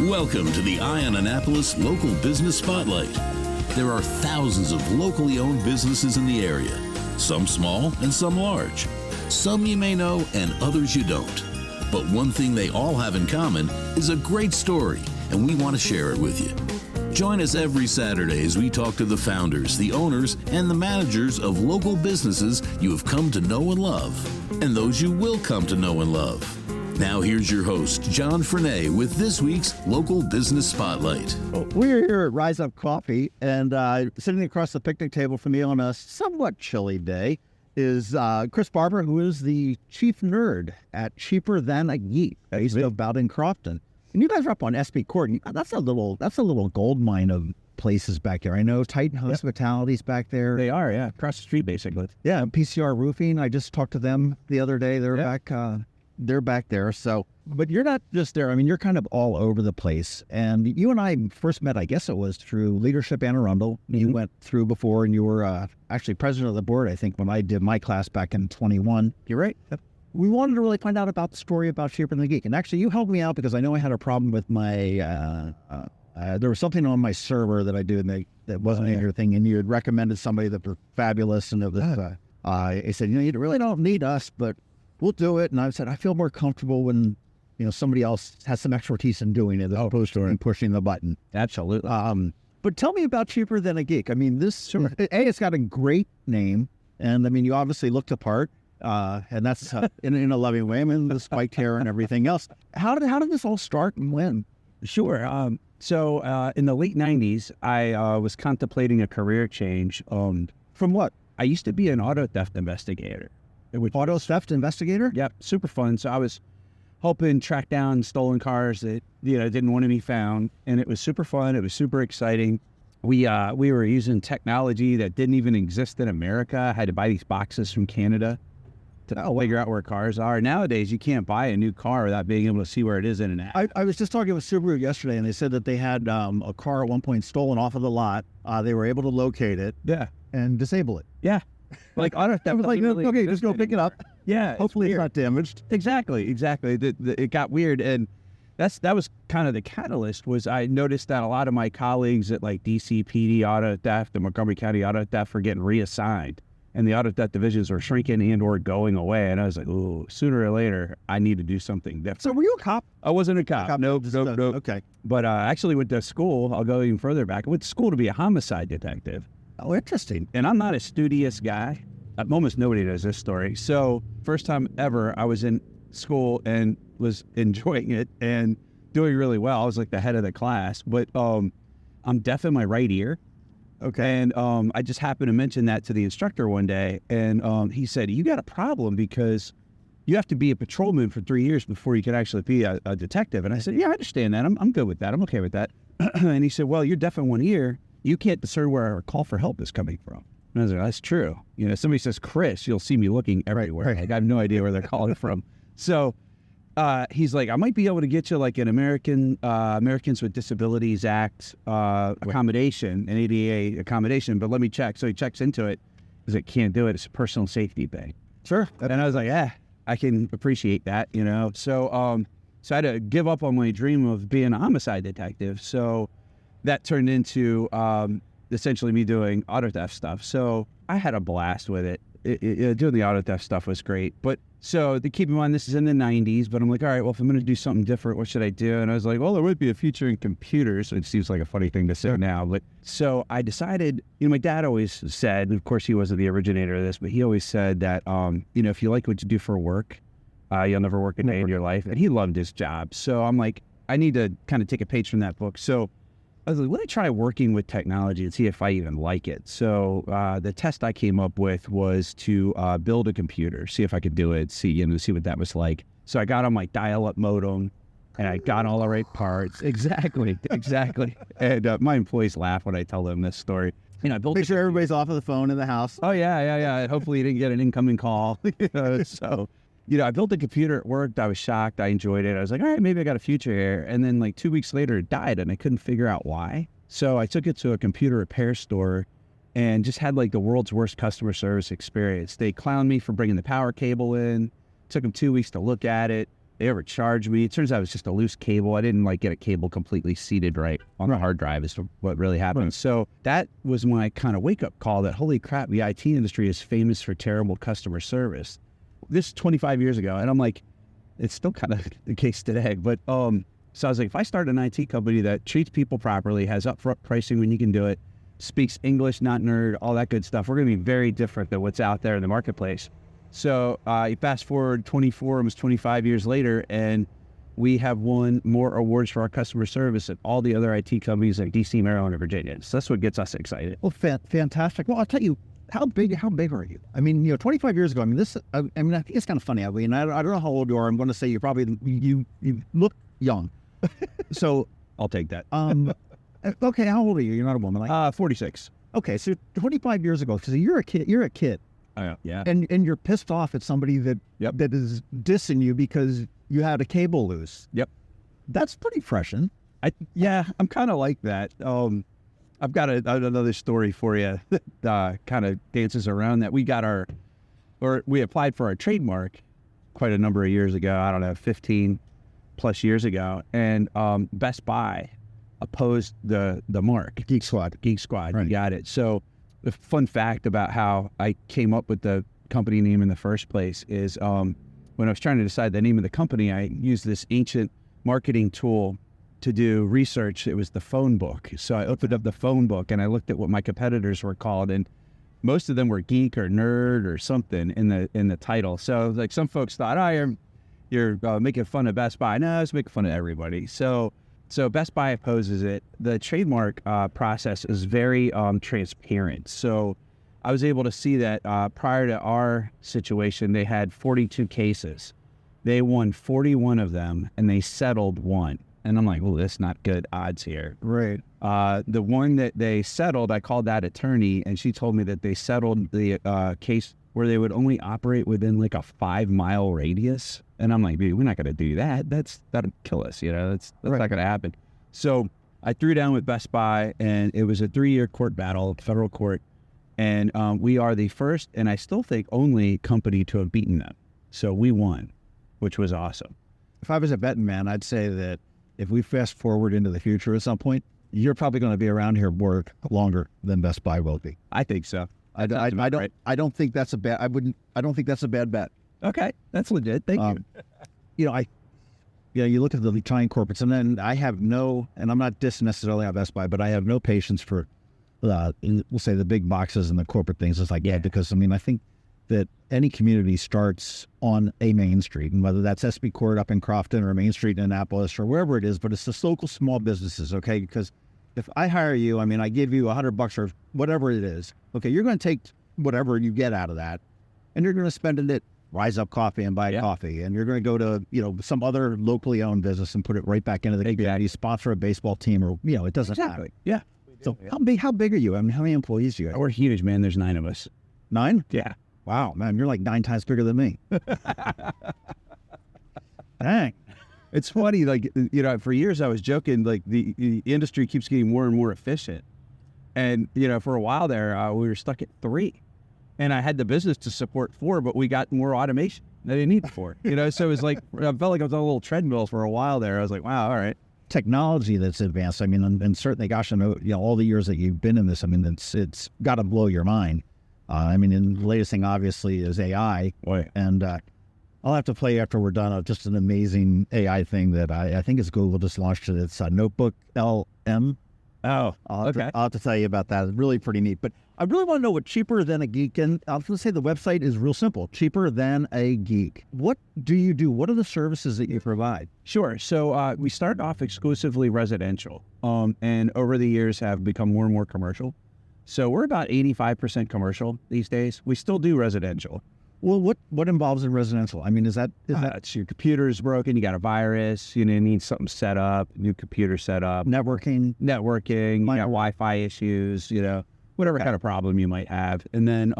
Welcome to the Eye on Annapolis Local Business Spotlight. There are thousands of locally owned businesses in the area, some small and some large. Some you may know and others you don't. But one thing they all have in common is a great story, and we want to share it with you. Join us every Saturday as we talk to the founders, the owners, and the managers of local businesses you have come to know and love, and those you will come to know and love. Now here's your host, John Frenay, with this week's Local Business Spotlight. We're here at Rise Up Coffee, and sitting across the picnic table from me on a somewhat chilly day is Chris Barber, who is the chief nerd at Cheaper Than A Geek, based about in Crofton. And you guys are up on SB Court. That's a little gold mine of places back there. I know Titan Hospitality's back there. They are, yeah, across the street basically. Yeah, PCR Roofing. I just talked to them the other day. They're back. They're back there. So, but you're not just there. I mean, you're kind of all over the place. And you and I first met, I guess it was through Leadership Anne Arundel. You went through before, and you were actually president of the board, I think, when I did my class back in 21. You're right. Yep. We wanted to really find out about the story about Cheaper Than A Geek. And actually, you helped me out because I know I had a problem with my, there was something on my server that I did that wasn't in your thing. And you had recommended somebody that was fabulous. And it was, I said, you really don't need us, but we'll do it. And I said, I feel more comfortable when, somebody else has some expertise in doing it as opposed to pushing the button. Absolutely. But tell me about Cheaper Than A Geek. I mean, it's got a great name. And I mean, you obviously looked the part. And that's in a loving way. I mean, the spiked hair and everything else. How did this all start and when? Sure. So in the late 90s, I was contemplating a career change. From what? I used to be an auto theft investigator. Auto theft investigator? Yep, super fun. So I was helping track down stolen cars that didn't want to be found, and it was super fun. It was super exciting. We were using technology that didn't even exist in America. I had to buy these boxes from Canada to figure out where cars are. Nowadays, you can't buy a new car without being able to see where it is in an app. I was just talking with Subaru yesterday, and they said that they had a car at one point stolen off of the lot. They were able to locate it and disable it. Yeah. Like auto theft. Like, okay, just go pick it up. Yeah. Hopefully it's not damaged. Exactly. It got weird. And that was kind of the catalyst. Was I noticed that a lot of my colleagues at like DC PD auto theft and Montgomery County auto theft were getting reassigned. And the auto theft divisions were shrinking and or going away. And I was like, ooh, sooner or later, I need to do something different. So were you a cop? I wasn't a cop. Nope. Okay. But I actually went to school. I'll go even further back. I went to school to be a homicide detective. Oh, interesting. And I'm not a studious guy. Almost nobody knows this story. So first time ever, I was in school and was enjoying it and doing really well. I was like the head of the class. But I'm deaf in my right ear. Okay. And I just happened to mention that to the instructor one day. And he said, you got a problem because you have to be a patrolman for 3 years before you can actually be a detective. And I said, yeah, I understand that. I'm good with that. I'm okay with that. And he said, well, you're deaf in one ear. You can't discern where a call for help is coming from. And I was like, that's true. Somebody says Chris, you'll see me looking everywhere. Right. Like, I have no idea where they're calling from. So he's like, I might be able to get you like an Americans with Disabilities Act accommodation, an ADA accommodation, but let me check. So he checks into it. He's like, can't do it. It's a personal safety thing. Sure. And I was like, I can appreciate that, So I had to give up on my dream of being a homicide detective. So that turned into essentially me doing auto theft stuff. So I had a blast with it. Doing the auto theft stuff was great. But so to keep in mind, this is in the 90s, but I'm like, all right, well, if I'm going to do something different, what should I do? And I was like, well, there would be a future in computers. It seems like a funny thing to say now. But so I decided, my dad always said, and of course he wasn't the originator of this, but he always said that, if you like what you do for work, you'll never work a day in your life. And he loved his job. So I'm like, I need to kind of take a page from that book. So I was like, let me try working with technology and see if I even like it. So the test I came up with was to build a computer, see if I could do it, see what that was like. So I got on my dial-up modem, and I got all the right parts. Exactly. And my employees laugh when I tell them this story. I built. Make sure everybody's off of the phone in the house. Oh yeah. Hopefully you didn't get an incoming call. So. I built a computer, it worked, I was shocked, I enjoyed it. I was like, all right, maybe I got a future here. And then like 2 weeks later, it died, and I couldn't figure out why. So I took it to a computer repair store and just had like the world's worst customer service experience. They clowned me for bringing the power cable in. Took them 2 weeks to look at it. They overcharged me. It turns out it was just a loose cable. I didn't like get a cable completely seated right on the hard drive is what really happened. Right. So that was my kind of wake up call that holy crap, the IT industry is famous for terrible customer service. This 25 years ago. And I'm like, it's still kind of the case today. But so I was like, if I start an IT company that treats people properly, has upfront pricing when you can do it, speaks English, not nerd, all that good stuff, we're going to be very different than what's out there in the marketplace. So you fast forward 24, almost 25 years later, and we have won more awards for our customer service than all the other IT companies like DC, Maryland, and Virginia. So that's what gets us excited. Well, fantastic. Well, I'll tell you, how big are you? I mean, 25 years ago, I mean, I think it's kind of funny. I mean, I don't know how old you are. I'm going to say you look young. So I'll take that. Okay, how old are you? You're not a woman. 46. Okay, so 25 years ago, because you're a kid. Yeah. And you're pissed off at somebody that is dissing you because you had a cable loose. Yep. That's pretty fresh. I'm kind of like that. I've got another story for you that kind of dances around that. We applied for our trademark quite a number of years ago. I don't know, 15 plus years ago. And Best Buy opposed the mark. Geek Squad. Right. You got it. So the fun fact about how I came up with the company name in the first place is when I was trying to decide the name of the company, I used this ancient marketing tool to do research. It was the phone book. So I opened up the phone book and I looked at what my competitors were called, and most of them were geek or nerd or something in the title. So like some folks thought, you're making fun of Best Buy. No, I was making fun of everybody. So Best Buy opposes it. The trademark process is very transparent. So I was able to see that prior to our situation, they had 42 cases. They won 41 of them, and they settled one. And I'm like, well, that's not good odds here. Right. The one that they settled, I called that attorney, and she told me that they settled the case where they would only operate within like a 5-mile radius. And I'm like, dude, we're not going to do that. That'll kill us. That's right. Not going to happen. So I threw down with Best Buy, and it was a 3-year court battle, federal court. And we are the first, and I still think only company to have beaten them. So we won, which was awesome. If I was a betting man, I'd say that if we fast forward into the future at some point, you're probably going to be around here more longer than Best Buy will be. I think so. I don't think that's a bad. I don't think that's a bad bet. Okay, that's legit. Thank you. You look at the Italian corporates, and then I have no, and I'm not dissing necessarily on Best Buy, but I have no patience for, we'll say the big boxes and the corporate things. It's like, because I think that any community starts on a main street, and whether that's SB Court up in Crofton or Main Street in Annapolis or wherever it is, but it's the local small businesses, okay? Because if I hire you, I give you $100 or whatever it is, okay, you're going to take whatever you get out of that, and you're going to spend it at Rise Up Coffee and buy coffee, and you're going to go to, some other locally owned business and put it right back into the community, sponsor a baseball team, or, it doesn't matter. Yeah. So how big are you? How many employees do you have? We're huge, man. There's 9 of us. 9? Yeah. Wow, man, you're like 9 times bigger than me. Dang. It's funny, for years I was joking, the industry keeps getting more and more efficient. And, for a while there, we were stuck at 3. And I had the business to support 4, but we got more automation than I didn't need 4. So it was like, I felt like I was on a little treadmill for a while there. I was like, wow, all right. Technology that's advanced. And certainly, gosh, I know, all the years that you've been in this, it's got to blow your mind. And the latest thing, obviously, is AI. Boy. And I'll have to play after we're done just an amazing AI thing that I think is Google just launched it. It's Notebook LM. Oh, okay. I'll have to tell you about that. It's really pretty neat. But I really want to know what Cheaper Than A Geek, and I was going to say the website is real simple, Cheaper Than A Geek. What do you do? What are the services that you provide? Sure. So we started off exclusively residential, and over the years have become more and more commercial. So we're about 85% commercial these days. We still do residential. Well, what involves in residential? Is that it's your computer's broken, you got a virus, you need something set up, new computer set up. Networking, you got Wi-Fi issues, whatever kind of problem you might have. And then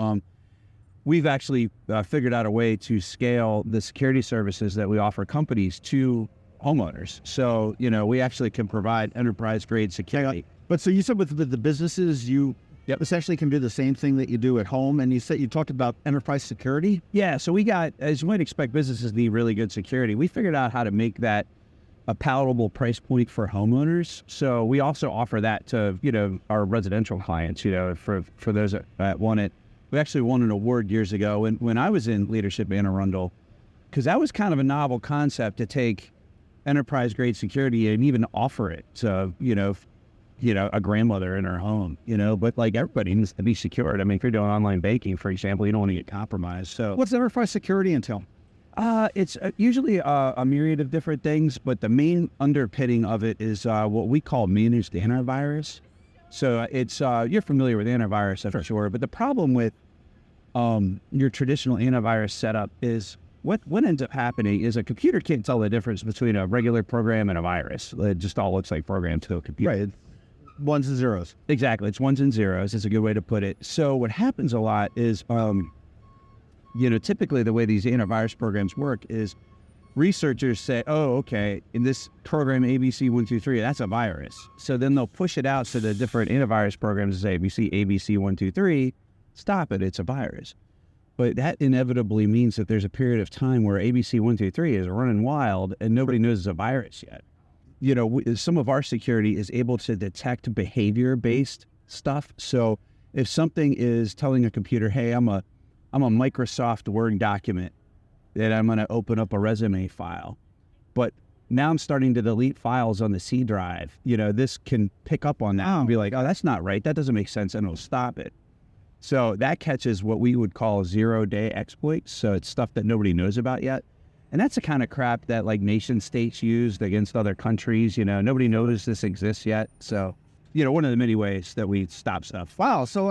we've actually figured out a way to scale the security services that we offer companies to homeowners. So, we actually can provide enterprise-grade security. But so you said with the businesses, you Yep. essentially can do the same thing that you do at home. And you talked about enterprise security. Yeah, so we got, as you might expect, businesses need really good security. We figured out how to make that a palatable price point for homeowners. So we also offer that to, our residential clients, for those that want it. We actually won an award years ago when I was in leadership in Arundel, because that was kind of a novel concept to take enterprise grade security and even offer it to, a grandmother in her home, but like everybody needs to be secured. I mean, if you're doing online banking, for example, you don't want to get compromised. So What's enterprise security entail? It's usually a myriad of different things, but the main underpinning of it is what we call managed antivirus. So it's you're familiar with antivirus, I'm sure, but the problem with your traditional antivirus setup is what ends up happening is a computer can't tell the difference between a regular program and a virus. It just all looks like programs to a computer. Right. Ones and zeros. Exactly. It's ones and zeros. It's a good way to put it. So what happens a lot is, typically the way these antivirus programs work is researchers say, oh, okay, in this program ABC123, that's a virus. So then they'll push it out to the different antivirus programs and say, if you see ABC123, stop it, it's a virus. But that inevitably means that there's a period of time where ABC123 is running wild and nobody knows it's a virus yet. Some of our security is able to detect behavior-based stuff. So if something is telling a computer, hey, I'm a Microsoft Word document that I'm going to open up a resume file, but now I'm starting to delete files on the C drive, this can pick up on that and be like, oh, that's not right. That doesn't make sense. And it'll stop it. So that catches what we would call zero-day exploits. So it's stuff that nobody knows about yet. And that's the kind of crap that like nation states used against other countries. Nobody knows this exists yet. So, one of the many ways that we stop stuff. Wow. So,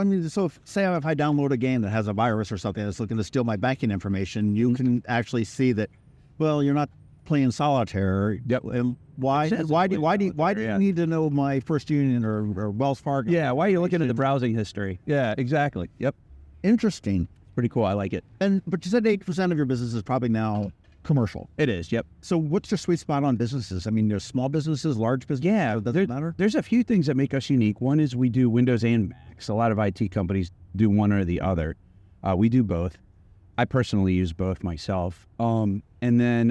say if I download a game that has a virus or something that's looking to steal my banking information, you can actually see that, well, you're not playing solitaire. Yep. And why do you need to know my First Union or Wells Fargo? Yeah. Why are you looking at the browsing history? Yeah, exactly. Yep. Interesting. Pretty cool. I like it. But you said 8% of your business is probably now commercial. It is, yep. So what's your sweet spot on businesses? I mean, there's small businesses, large businesses. Yeah, doesn't matter. There's a few things that make us unique. One is we do Windows and Macs. A lot of IT companies do one or the other. We do both. I personally use both myself. And then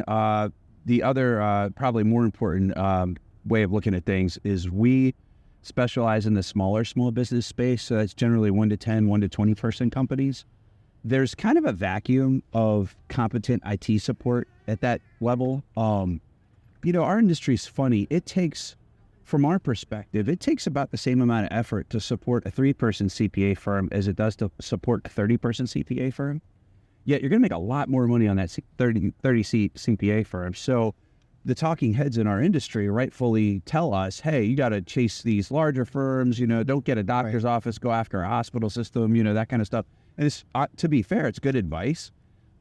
the other, probably more important way of looking at things is we specialize in the smaller small business space. So that's generally 1 to 10, 1 to 20 person companies. There's kind of a vacuum of competent IT support at that level. Our industry's funny. It takes, from our perspective, it takes about the same amount of effort to support a 3-person CPA firm as it does to support a 30-person CPA firm. Yet you're going to make a lot more money on that 30-seat CPA firm. So the talking heads in our industry rightfully tell us, hey, you got to chase these larger firms, don't get a doctor's office, go after a hospital system, that kind of stuff. And it's, to be fair, it's good advice,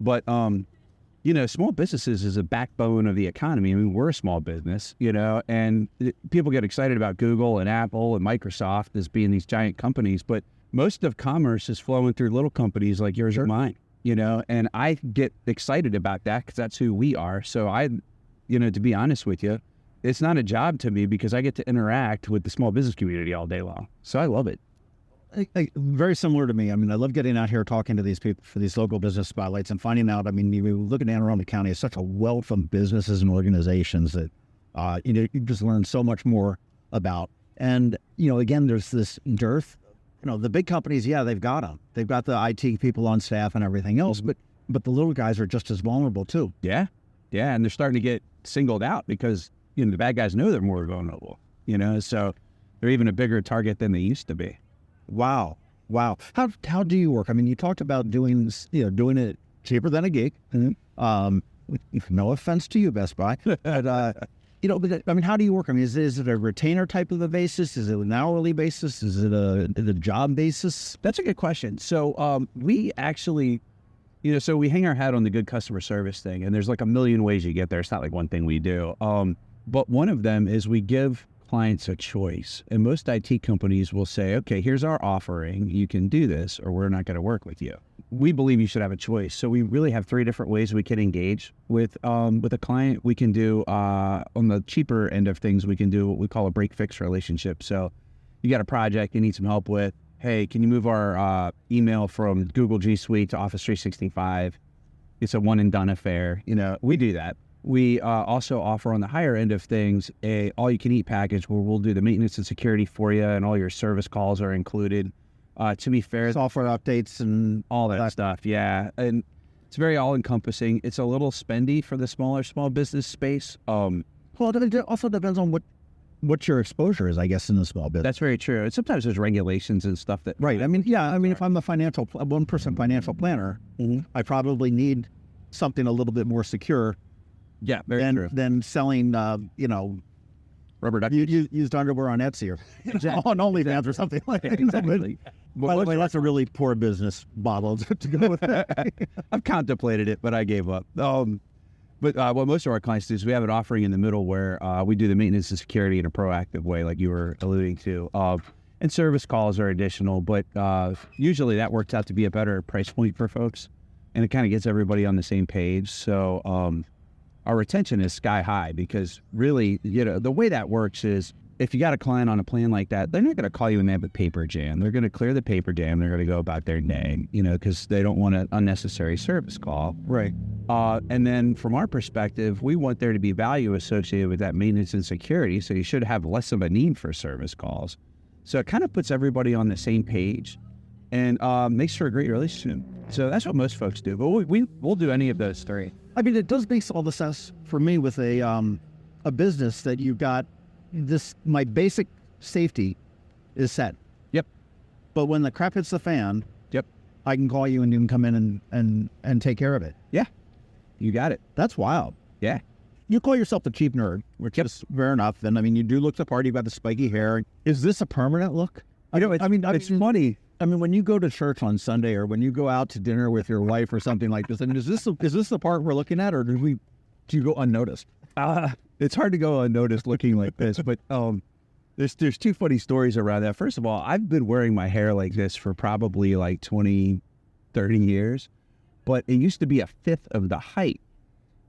but, small businesses is a backbone of the economy. I mean, we're a small business, and people get excited about Google and Apple and Microsoft as being these giant companies, but most of commerce is flowing through little companies like yours or mine, and I get excited about that because that's who we are. So to be honest with you, it's not a job to me because I get to interact with the small business community all day long. So I love it. Very similar to me. I mean, I love getting out here talking to these people for these local business spotlights and finding out. I mean, you look at Anne Arundel County, it's such a wealth of businesses and organizations that you just learn so much more about. And again, there's this dearth. The big companies, yeah, they've got them. They've got the IT people on staff and everything else, but the little guys are just as vulnerable too. Yeah, and they're starting to get singled out because the bad guys know they're more vulnerable. So they're even a bigger target than they used to be. Wow. How do you work? I mean, you talked about doing it cheaper than a geek. Mm-hmm. No offense to you, Best Buy, but I mean, how do you work? I mean, is it a retainer type of a basis? Is it an hourly basis? Is it a job basis? That's a good question. So we actually, so we hang our hat on the good customer service thing, and there's like a million ways you get there. It's not like one thing we do. But one of them is we give clients a choice. And most IT companies will say, okay, here's our offering. You can do this or we're not going to work with you. We believe you should have a choice. So we really have 3 different ways we can engage with a client. We can do, on the cheaper end of things, we can do what we call a break-fix relationship. So you got a project you need some help with. hey, can you move our email from Google G Suite to Office 365? It's a one and done affair. We do that. We also offer on the higher end of things a all-you-can-eat package where we'll do the maintenance and security for you, and all your service calls are included. To be fair, software updates and all that stuff, yeah. And it's very all-encompassing. It's a little spendy for the small business space. Well, it also depends on what your exposure is, I guess, in the small business. That's very true. And sometimes there's regulations and stuff that... Right. I mean, if I'm a one-person financial planner, I probably need something a little bit more secure. Yeah, very true. Than selling, rubber duck used underwear on Etsy or on OnlyFans or something like that. Exactly. By the way, that's a really poor business model to go with that. I've contemplated it, but I gave up. But what most of our clients do is we have an offering in the middle where we do the maintenance and security in a proactive way, like you were alluding to. And service calls are additional, but usually that works out to be a better price point for folks, and it kind of gets everybody on the same page. So our retention is sky high because really, the way that works is if you got a client on a plan like that, they're not going to call you when they have a paper jam. They're going to clear the paper jam. They're going to go about their day, because they don't want an unnecessary service call. Right. And then from our perspective, we want there to be value associated with that maintenance and security. So you should have less of a need for service calls. So it kind of puts everybody on the same page and makes for a great relationship. So that's what most folks do. But we'll do any of those three. I mean, it does make all the sense for me with a business that you've got my basic safety is set. Yep. But when the crap hits the fan, yep, I can call you and you can come in and take care of it. Yeah. You got it. That's wild. Yeah. You call yourself the cheap nerd, which is fair enough. And I mean, you do look the part. You've got the spiky hair. Is this a permanent look? It's funny. I mean, when you go to church on Sunday or when you go out to dinner with your wife or something like this, I mean, is this the part we're looking at, or do you go unnoticed? It's hard to go unnoticed looking like this, but there's two funny stories around that. First of all, I've been wearing my hair like this for probably like 20, 30 years, but it used to be a fifth of the height.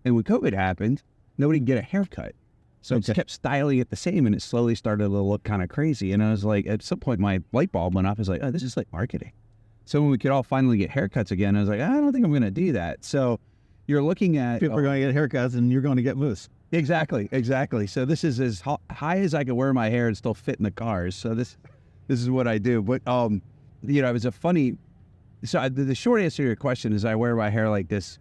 And when COVID happened, nobody could get a haircut. So I just kept styling it the same, and it slowly started to look kind of crazy. And I was like, at some point, my light bulb went off. I was like, oh, this is like marketing. So when we could all finally get haircuts again, I was like, I don't think I'm going to do that. So you're looking at... People are going to get haircuts, and you're going to get moose. Exactly. So this is as high as I can wear my hair and still fit in the cars. So this is what I do. But, it was a funny... So the short answer to your question is I wear my hair like this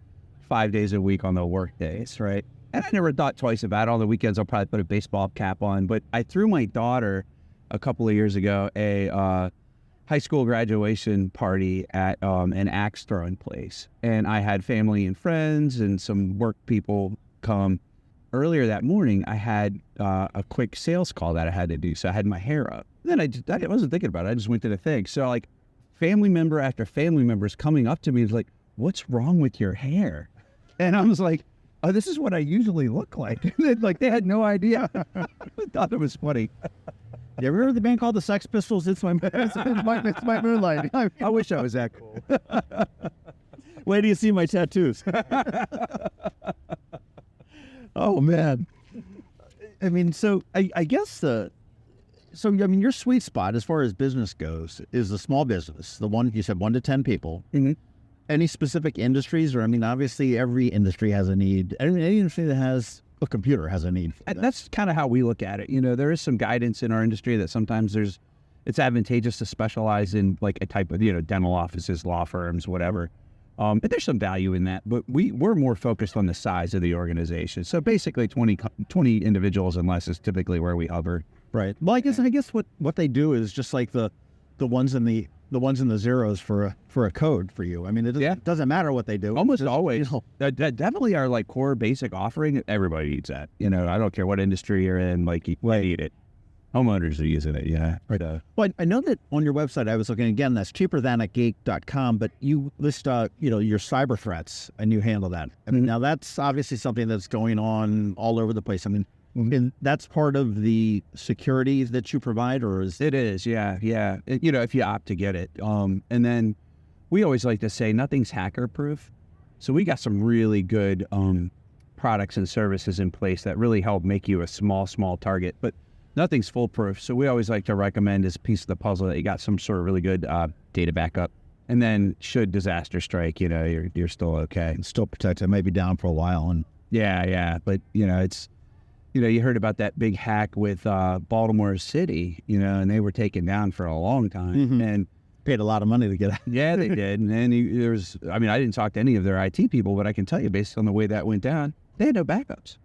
5 days a week on the work days, right? And I never thought twice about it. On the weekends, I'll probably put a baseball cap on. But I threw my daughter a couple of years ago a high school graduation party at an axe throwing place. And I had family and friends and some work people come. Earlier that morning, I had a quick sales call that I had to do. So I had my hair up. Then I wasn't thinking about it. I just went to the thing. So like family member after family member is coming up to me and is like, what's wrong with your hair? And I was like, oh, this is what I usually look like. Like they had no idea. I thought it was funny. You ever heard of the band called the Sex Pistols? It's my moonlight. I wish I was that cool. Wait till you see my tattoos. Oh man. I mean, so I guess your sweet spot as far as business goes is the small business, the one you said 1 to 10 people. Mm-hmm. Any specific industries, or I mean, obviously every industry has a need. Any industry that has a computer has a need. That's kind of how we look at it. There is some guidance in our industry that sometimes it's advantageous to specialize in like a type of, dental offices, law firms, whatever. But there's some value in that. But we're more focused on the size of the organization. So basically 20 individuals and less is typically where we hover. Right. Well, I guess what they do is just like the ones in the zeros for a code for you. I mean, it doesn't matter what they do. Almost always. That definitely our like core basic offering. Everybody needs that. I don't care what industry you're in. Like you need it. Homeowners are using it. Yeah. Right. Well, I know that on your website, I was looking again. That's cheaperthanageek.com. But you list your cyber threats and you handle that. I mean, now that's obviously something that's going on all over the place. I mean. And that's part of the security that you provide, or is it? Is, yeah. If you opt to get it. And then we always like to say nothing's hacker proof. So we got some really good products and services in place that really help make you a small target. But nothing's foolproof. So we always like to recommend as a piece of the puzzle that you got some sort of really good data backup. And then should disaster strike, you're still okay. It's still protected. It may be down for a while. And Yeah. But, it's, you heard about that big hack with Baltimore City, and they were taken down for a long time. And paid a lot of money to get out. yeah, they did. And then I didn't talk to any of their IT people, but I can tell you based on the way that went down, they had no backups.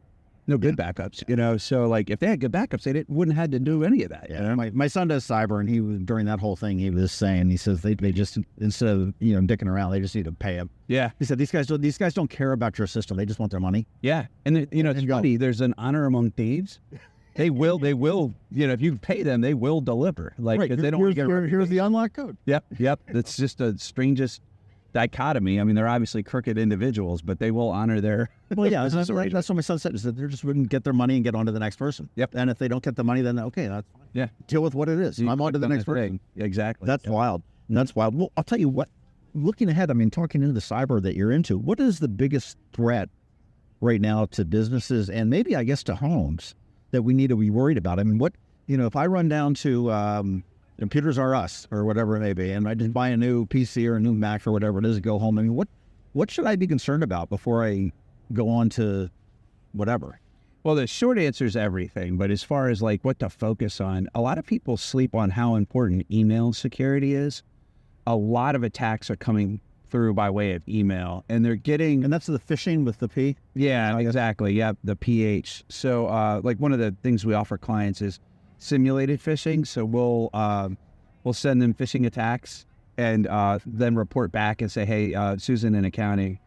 No good backups, so like if they had good backups, they wouldn't have had to do any of that. Yeah, my son does cyber, and he was during that whole thing. He was saying, he says they just, instead of dicking around, they just need to pay him. Yeah, he said these guys don't care about your system. They just want their money. Yeah, and it's funny. There's an honor among thieves. They will. If you pay them, they will deliver. Like right. they don't. Here's the unlock code. Yep. That's just the strangest dichotomy. I mean, they're obviously crooked individuals, but they will honor their. Well, yeah, that's what my son said. Is that they just wouldn't get their money and get on to the next person. Yep. And if they don't get the money, then okay, that's fine. Deal with what it is. I'm on to the next person. Exactly. That's wild. That's wild. Well, I'll tell you what. Looking ahead, talking into the cyber that you're into, what is the biggest threat right now to businesses and maybe I guess to homes that we need to be worried about? What if I run down to Computers R Us or whatever it may be, and I just buy a new PC or a new Mac or whatever it is, go home. What should I be concerned about before I go on to whatever? Well, the short answer is everything. But as far as like what to focus on, a lot of people sleep on how important email security is. A lot of attacks are coming through by way of email, and they're getting... And that's the phishing with the P? Yeah, exactly. Yeah, the PH. So like one of the things we offer clients is simulated phishing. So we'll send them phishing attacks and then report back and say, hey, Susan in accounting,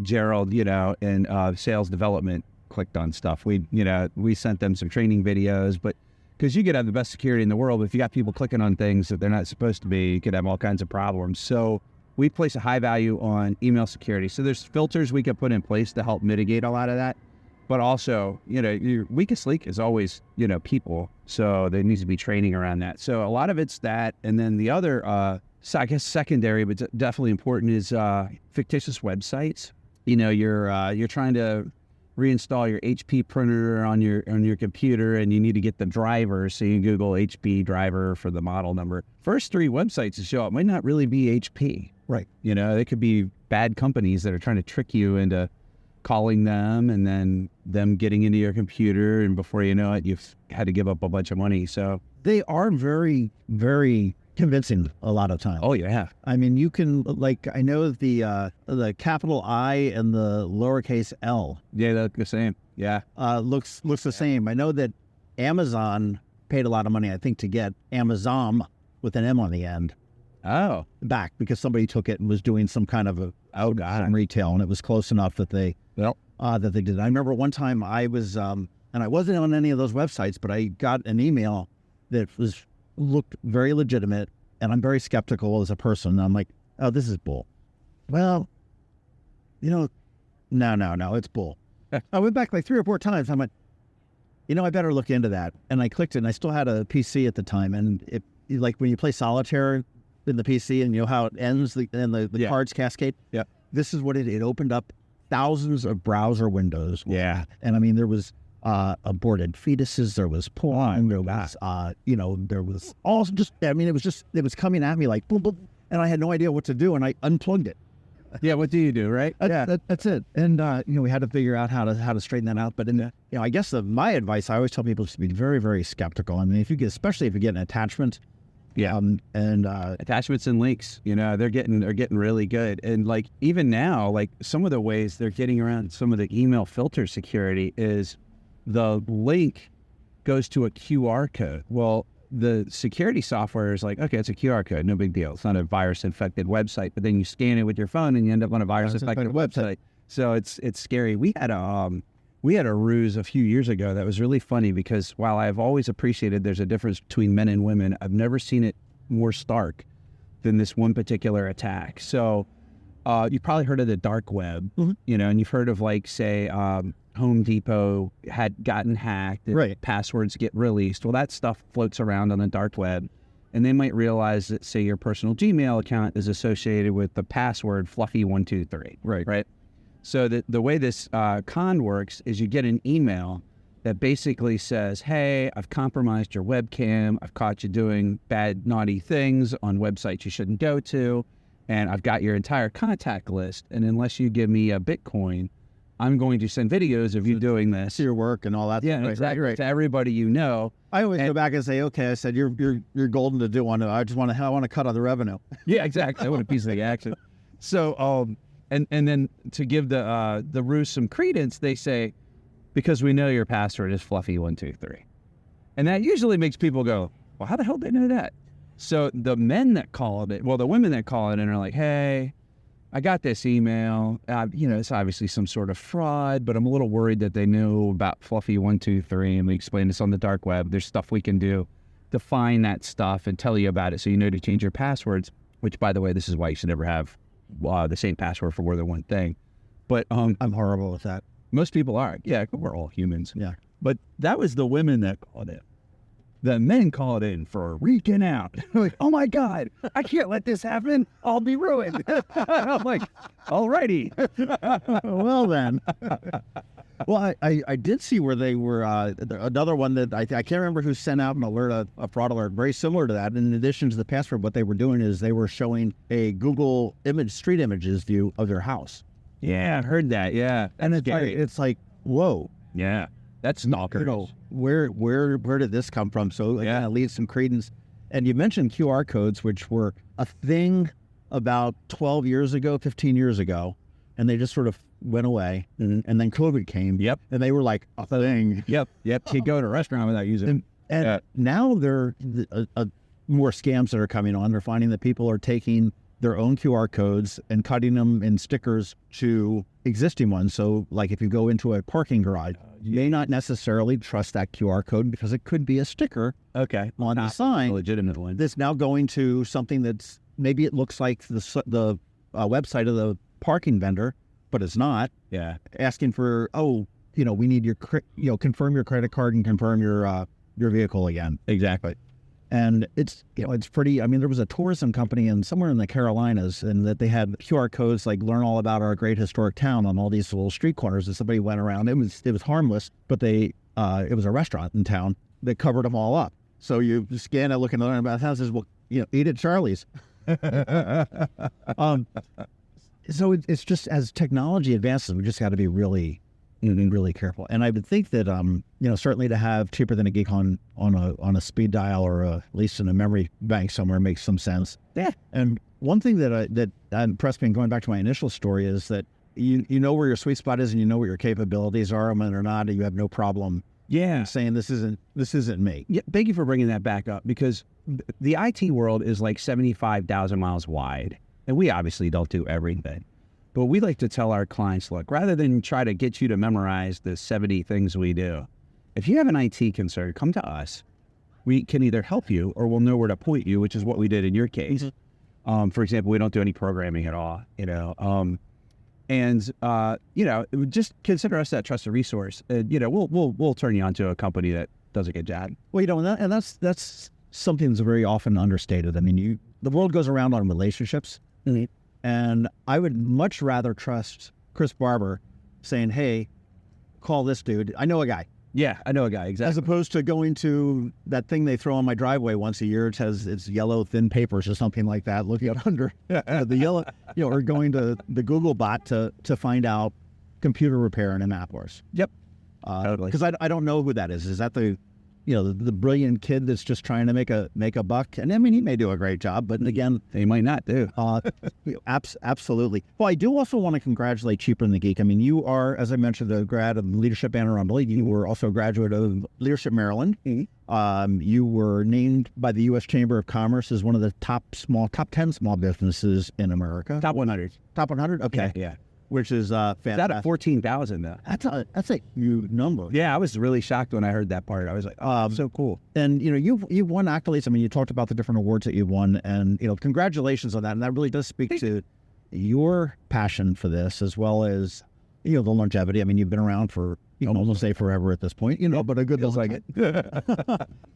Gerald, in sales development clicked on stuff. We sent them some training videos, but because you could have the best security in the world, but if you got people clicking on things that they're not supposed to be, you could have all kinds of problems. So we place a high value on email security. So there's filters we can put in place to help mitigate a lot of that. But also, your weakest link is always, people. So there needs to be training around that. So a lot of it's that. And then the other, I guess secondary, but definitely important is fictitious websites. You're trying to reinstall your HP printer on your computer, and you need to get the driver. So you Google HP driver for the model number. First 3 websites to show up might not really be HP. Right. They could be bad companies that are trying to trick you into calling them and then them getting into your computer, and before you know it, you've had to give up a bunch of money. So they are very, very convincing a lot of times. Oh yeah. You can, like, I know the capital I and the lowercase L. Yeah, they look the same. Yeah. Looks the same. I know that Amazon paid a lot of money, I think, to get Amazon with an M on the end. Oh. Back because somebody took it and was doing some kind of some retail, and it was close enough that they that they did. I remember one time I was and I wasn't on any of those websites, but I got an email that looked very legitimate, and I'm very skeptical as a person. I'm like, oh, this is bull. Well, no, it's bull. I went back like 3 or 4 times. I'm like, I better look into that. And I clicked it, and I still had a PC at the time, and it, like when you play solitaire in the PC, and how it ends, the cards cascade. Yeah. This is what it opened up thousands of browser windows. Yeah. And there was aborted fetuses, there was porn, there was there was all just, it was coming at me like boom, boom, and I had no idea what to do, and I unplugged it. Yeah, what do you do, right? That's it. And we had to figure out how to straighten that out. But I guess my advice, I always tell people is to be very, very skeptical. Especially if you get an attachment. Yeah. Attachments and links, they're getting really good. And like even now, like some of the ways they're getting around some of the email filter security is the link goes to a QR code. Well, the security software is like, okay, it's a QR code, no big deal. It's not a virus-infected website, but then you scan it with your phone and you end up on a virus-infected website. So it's scary. We had a ruse a few years ago that was really funny because while I've always appreciated there's a difference between men and women, I've never seen it more stark than this one particular attack. So you probably heard of the dark web, and you've heard of like, say, Home Depot had gotten hacked, and right. Passwords get released. Well, that stuff floats around on the dark web, and they might realize that, say, your personal Gmail account is associated with the password Fluffy123. Right. So the way this con works is you get an email that basically says, hey, I've compromised your webcam. I've caught you doing bad, naughty things on websites you shouldn't go to. And I've got your entire contact list. And unless you give me a Bitcoin, I'm going to send videos of you doing this. See your work and all that. Yeah, right, exactly. Right. To everybody you know. I always go back and say, okay, I said, you're golden to do one. I want to cut on the revenue. Yeah, exactly. I want a piece of the action. So, and then to give the ruse some credence, they say, because we know your password is fluffy123. And that usually makes people go, well, how the hell did they know that? So the men that call it, well, the women that call it in are like, hey, I got this email. It's obviously some sort of fraud, but I'm a little worried that they know about fluffy123, and we explain this on the dark web. There's stuff we can do to find that stuff and tell you about it so you know to change your passwords, which, by the way, this is why you should never have the same password for more than one thing. But I'm horrible with that. Most people are. Yeah, we're all humans. Yeah. But that was the women that called it. The men called in for freaking out. Like, oh my God, I can't let this happen. I'll be ruined. I'm like, alrighty. Well then. Well, I did see where they were, another one that I can't remember who sent out an alert, a fraud alert, very similar to that. And in addition to the password, what they were doing is they were showing a Google street images view of their house. Yeah, I've heard that. Yeah. And it's like, whoa. Yeah. That's stalkers. You know, where did this come from? So it kind of leaves some credence. And you mentioned QR codes, which were a thing about 12 years ago, 15 years ago, and they just sort of went away. Mm-hmm. And then COVID came. Yep. And they were like a thing. Yep. You go to a restaurant without using them. And now there are more scams that are coming on. They're finding that people are taking their own QR codes and cutting them in stickers to existing ones. So like if you go into a parking garage, you may not necessarily trust that QR code because it could be a sticker on the sign. A legitimate one. That's now going to something that's maybe it looks like the website of the parking vendor, but it's not. Yeah. Asking for, we need your, confirm your credit card and confirm your vehicle again. Exactly. And it's pretty, there was a tourism company somewhere in the Carolinas, and that they had QR codes like learn all about our great historic town on all these little street corners, and somebody went around. It was harmless, but it was a restaurant in town that covered them all up. So you scan it looking to learn about houses, well, eat at Charlie's. So it's just, as technology advances, we just got to be really careful. And I would think that certainly to have Cheaper Than a Geek on a speed dial or at least in a memory bank somewhere makes some sense. Yeah. And one thing that impressed me, and going back to my initial story, is that you know where your sweet spot is and you know what your capabilities are, and whether or not you have no problem saying this isn't me. Yeah, thank you for bringing that back up, because the IT world is like 75,000 miles wide, and we obviously don't do everything. But we like to tell our clients, look, rather than try to get you to memorize the 70 things we do, if you have an IT concern, come to us. We can either help you or we'll know where to point you, which is what we did in your case. Mm-hmm. For example, we don't do any programming at all, just consider us that trusted resource. We'll turn you onto a company that does a good job. Well, and that's something that's very often understated. The world goes around on relationships. Mm-hmm. And I would much rather trust Chris Barber saying, hey, call this dude. I know a guy. Yeah, I know a guy, exactly. As opposed to going to that thing they throw on my driveway once a year. It's yellow thin papers or something like that, looking at under the yellow, or going to the Google bot to find out computer repair in Annapolis. Yep. Totally. Because I don't know who that is. Is that the brilliant kid that's just trying to make a buck? And he may do a great job, but again, he might not do. Absolutely. Well, I do also want to congratulate Cheaper Than a Geek. You are, as I mentioned, a grad of Leadership Anne Arundel. You were also a graduate of Leadership Maryland. Mm-hmm. You were named by the U.S. Chamber of Commerce as one of the top 10 small businesses in America. Top 100. Top 100? Okay. Yeah. Which is fantastic. Out of 14,000, though. That's a huge number. Yeah, I was really shocked when I heard that part. I was like, oh, so cool. And, you've won accolades. You talked about the different awards that you've won, and, congratulations on that. And that really does speak to your passion for this, as well as, the longevity. You've been around for, almost say forever at this point, but a good feels like it.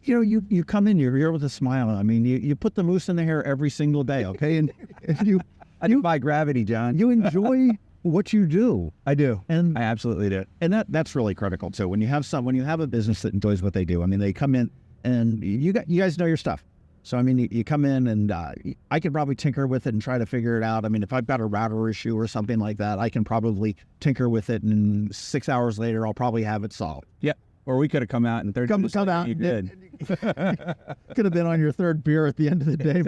You come in, you're here with a smile. You put the moose in the hair every single day, okay? And you I defy gravity, John. You enjoy what you do. I do. And I absolutely do. And that's really critical too. When you have a business that enjoys what they do, I mean, they come in and you guys know your stuff. So, I mean, you come in and I could probably tinker with it and try to figure it out. I mean, if I've got a router issue or something like that, I can probably tinker with it, and 6 hours later, I'll probably have it solved. Yeah. Or we could have come out and 30 minutes later, you did. Could have been on your third beer at the end of the day.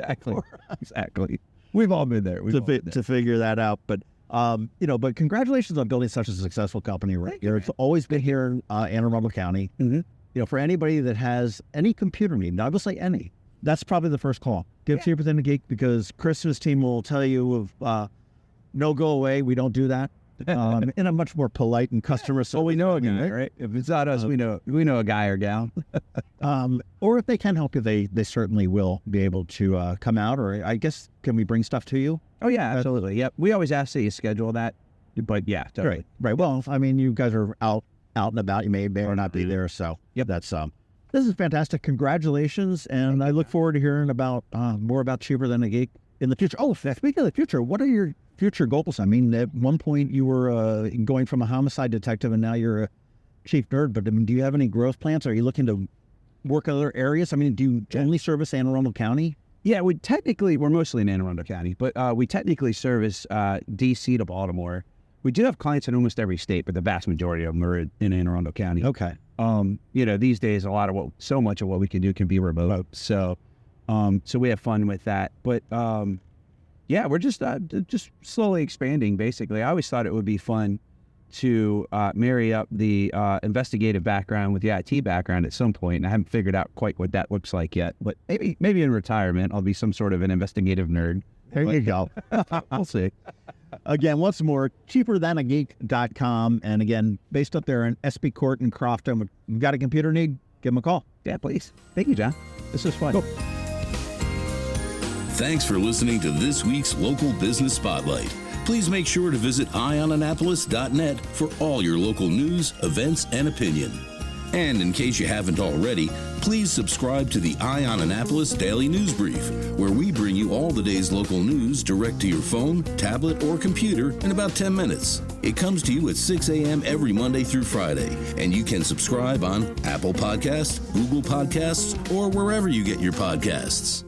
Exactly. We've all been there. To figure that out. But, but congratulations on building such a successful company right here. It's always been here in Anne Arundel County. Mm-hmm. For anybody that has any computer need, I will say any, that's probably the first call. Give Cheaper Than A Geek, because Chris and his team will tell you no, go away. We don't do that. In a much more polite and customer service. Well, we know a guy, right? If it's not us, we know a guy or gal. Or if they can help you, they certainly will be able to come out. Or I guess, can we bring stuff to you? Oh yeah, absolutely. Yep. We always ask that you schedule that, but yeah, totally. Right. Well, I mean, you guys are out and about. You may or not be there. So yep, that's this is fantastic. Congratulations, and I look forward to hearing about more about Cheaper Than A Geek in the future. Oh, speaking of the future, what are your future goals? I mean, at one point you were going from a homicide detective, and now you're a chief nerd. But I mean, do you have any growth plans? Are you looking to work in other areas? I mean, do you only service Anne Arundel County? Yeah, we're mostly in Anne Arundel County, but we technically service D.C. to Baltimore. We do have clients in almost every state, but the vast majority of them are in Anne Arundel County. Okay. These days, so much of what we can do can be remote. So we have fun with that. But yeah, we're just slowly expanding. Basically, I always thought it would be fun to marry up the investigative background with the IT background at some point, and I haven't figured out quite what that looks like yet. But maybe in retirement, I'll be some sort of an investigative nerd. There you go. We'll see. Again, once more, cheaperthanageek.com. And again, based up there in SB Court in Crofton. If you've got a computer need, give them a call. Yeah, please. Thank you, John. This is fun. Cool. Thanks for listening to this week's Local Business Spotlight. Please make sure to visit eyeonannapolis.net for all your local news, events, and opinion. And in case you haven't already, please subscribe to the Eye on Annapolis Daily News Brief, where we bring you all the day's local news direct to your phone, tablet, or computer in about 10 minutes. It comes to you at 6 a.m. every Monday through Friday, and you can subscribe on Apple Podcasts, Google Podcasts, or wherever you get your podcasts.